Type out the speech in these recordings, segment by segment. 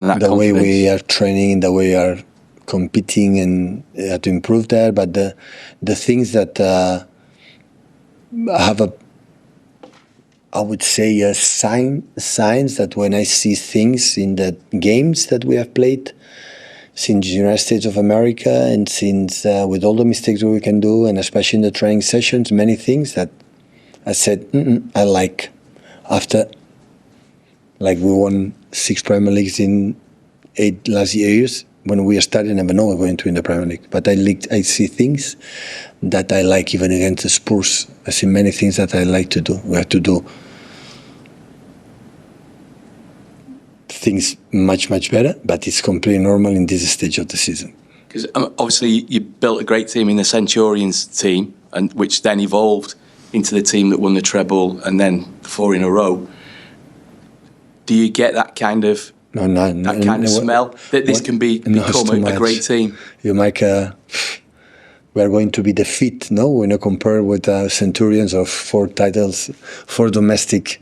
the way we are training, the way we are competing, and to improve there. But the things that have I would say signs that when I see things in the games that we have played since United States of America, and since with all the mistakes we can do, and especially in the training sessions, many things that I said I like. After, like, we won 6 Premier Leagues in 8 last years. When we started, I never know we're going to win the Premier League. But I see things that I like, even against the Spurs. I see many things that I like to do. We have to do things much better, but it's completely normal in this stage of the season. Because obviously you built a great team in the Centurions team, and which then evolved into the team that won the treble and then 4 in a row. Do you get that kind of smell that this can become a great team? You make we are going to be the fifth, no? When you compare with Centurions of 4 titles, 4 domestic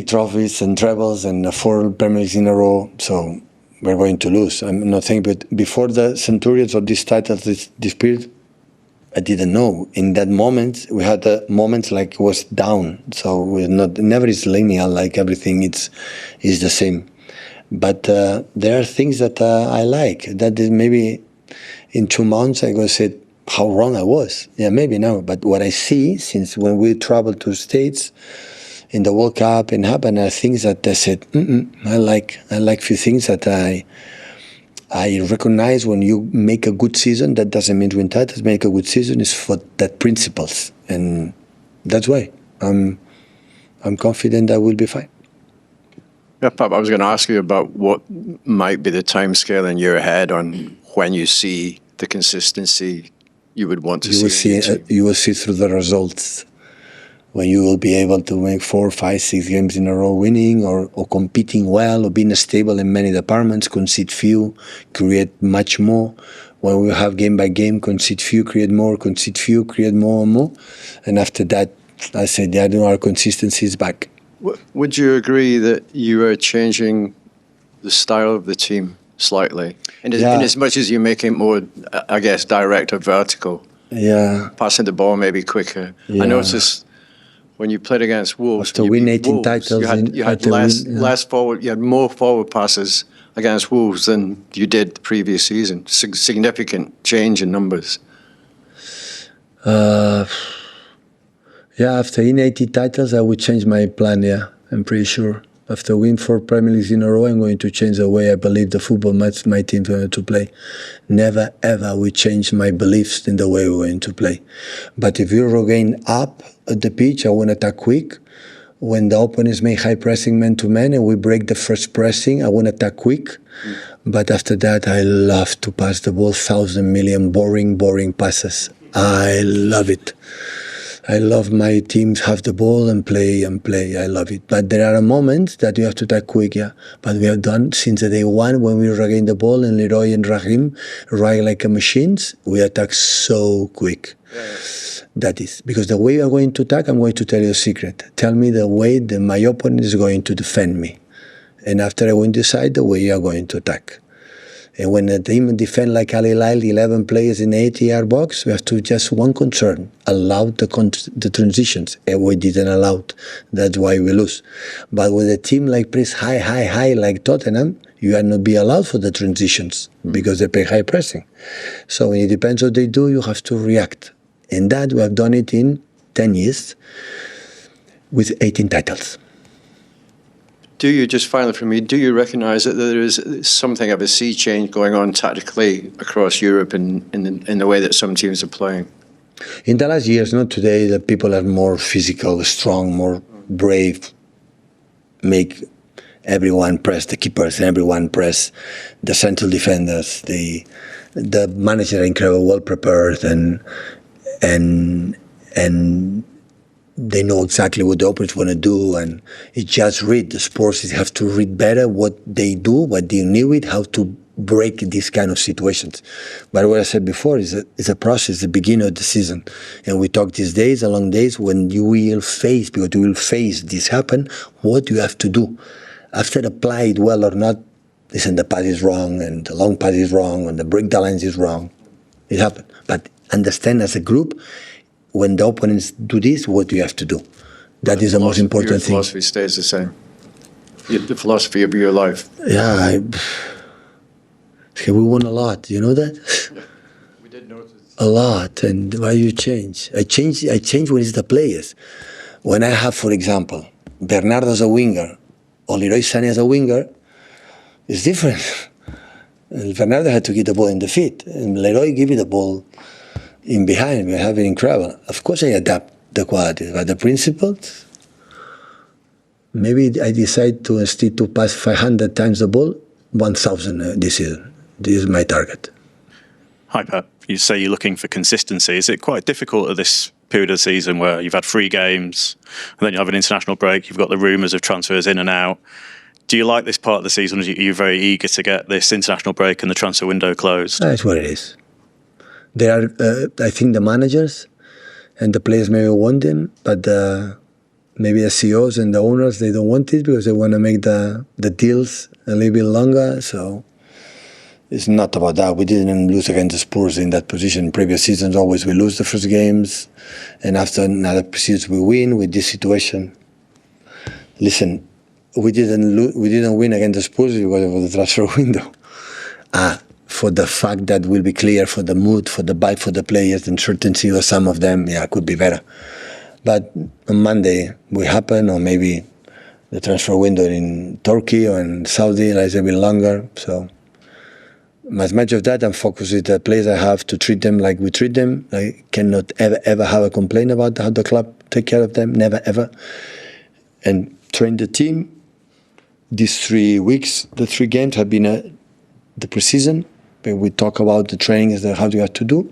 trophies and trebles, and 4 Premier Leagues in a row. So we're going to lose. I'm not thinking, but before the Centurions of these titles, this period, I didn't know. In that moment, we had moments like it was down. So we're never is linear, like everything is the same. But there are things that I like. That is maybe in 2 months I go say how wrong I was. Yeah, maybe now. But what I see since when we travel to States in the World Cup and happen are things that I said, I like few things that I recognize. When you make a good season, that doesn't mean to win titles. Make a good season is for that principles, and that's why I'm confident that we'll be fine. Yeah, Pep, I was going to ask you about what might be the timescale in your head on when you see the consistency you would want to see. You will see through the results. When you will be able to make 4, 5, 6 games in a row winning, or competing well, or being stable in many departments, concede few, create much more. When we have game by game, concede few, create more, concede few, create more and more. And after that, I said, yeah, our consistency is back. Would you agree that you are changing the style of the team slightly? In as much as you make it more, I guess, direct or vertical? Yeah. Passing the ball maybe quicker. Yeah. I noticed when you played against Wolves, to win 18 titles, you had less forward. You had more forward passes against Wolves than you did the previous season. Significant change in numbers. Yeah, after winning 80 titles, I would change my plan. Yeah, I'm pretty sure. After winning 4 Premier Leagues in a row, I'm going to change the way I believe the football match my team going to play. Never ever we change my beliefs in the way we're going to play. But if you regain up at the pitch, I want to attack quick. When the opponents make high pressing man to man and we break the first pressing, I want to attack quick. But after that, I love to pass the ball, 1,000 million boring passes. I love it. I love my teams have the ball and play. I love it. But there are moments that you have to attack quick, yeah. But we have done since the day one when we regain the ball and Leroy and Raheem ride like machines, we attack so quick. Yeah. That is. Because the way we are going to attack, I'm going to tell you a secret. Tell me the way that my opponent is going to defend me. And after I win the side, the way you are going to attack. And when the team defend like Al Hilal, 11 players in the 80-yard box, we have to just one concern, allow the transitions. And we didn't allow it. That's why we lose. But with a team like press high like Tottenham, you are not be allowed for the transitions because they play high pressing. So when it depends what they do, you have to react. And that we have done it in 10 years with 18 titles. Do you, just finally from me, do you recognise that there is something of a sea change going on tactically across Europe in the way that some teams are playing? In the last years, not today, the people are more physical, strong, more brave, make everyone press the keepers, everyone press the central defenders, the manager are incredibly well prepared and they know exactly what the opponents want to do, and it just read. The sports have to read better what they do, what they knew it, how to break these kind of situations. But what I said before is a process, the beginning of the season. And we talk these days, along days, when you will face, because you will face this happen, what you have to do. After apply it well or not, listen, the pass is wrong, and the long pass is wrong, and the break the lines is wrong. It happened. But understand as a group, when the opponents do this, what do you have to do? That is the most important thing. Your philosophy stays the same. The philosophy of your life. Yeah, we won a lot. You know that? Yeah. We did notice. A lot. And why you change? I change when it's the players. When I have, for example, Bernardo as a winger or Leroy Sané as a winger, it's different. And Bernardo had to get the ball in the feet, and Leroy give me the ball in behind. We have it incredible. Of course, I adapt the qualities, but the principles. Maybe I decide to instead to pass 500 times the ball, 1,000 this season. This is my target. Hi, Pep. You say you're looking for consistency. Is it quite difficult at this period of the season where you've had 3 games, and then you have an international break, you've got the rumours of transfers in and out? Do you like this part of the season, or are you very eager to get this international break and the transfer window closed? That's what it is. There are, I think, the managers and the players maybe want them, but maybe the CEOs and the owners, they don't want it because they want to make the deals a little bit longer. So it's not about that. We didn't lose against the Spurs in that position. Previous seasons, always we lose the first games, and after another season we win. With this situation, listen, we didn't win against the Spurs because of the transfer window. For the fact that will be clear for the mood, for the vibe, for the players, and certainty of some of them, yeah, could be better. But on Monday will happen, or maybe the transfer window in Turkey or in Saudi is a bit longer. So as much of that, I'm focused with the players I have to treat them like we treat them. I cannot ever have a complaint about how the club take care of them, never ever. And train the team. These 3 weeks, the 3 games have been the preseason. We talk about the training, how you have to do,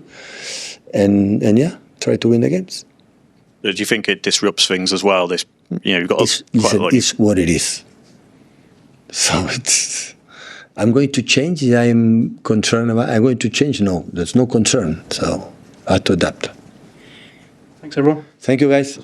and yeah, try to win the games. Do you think it disrupts things as well? This, you've got it's what it is. So I'm going to change. I'm concerned about. I'm going to change. No, there's no concern. So I have to adapt. Thanks, everyone. Thank you, guys.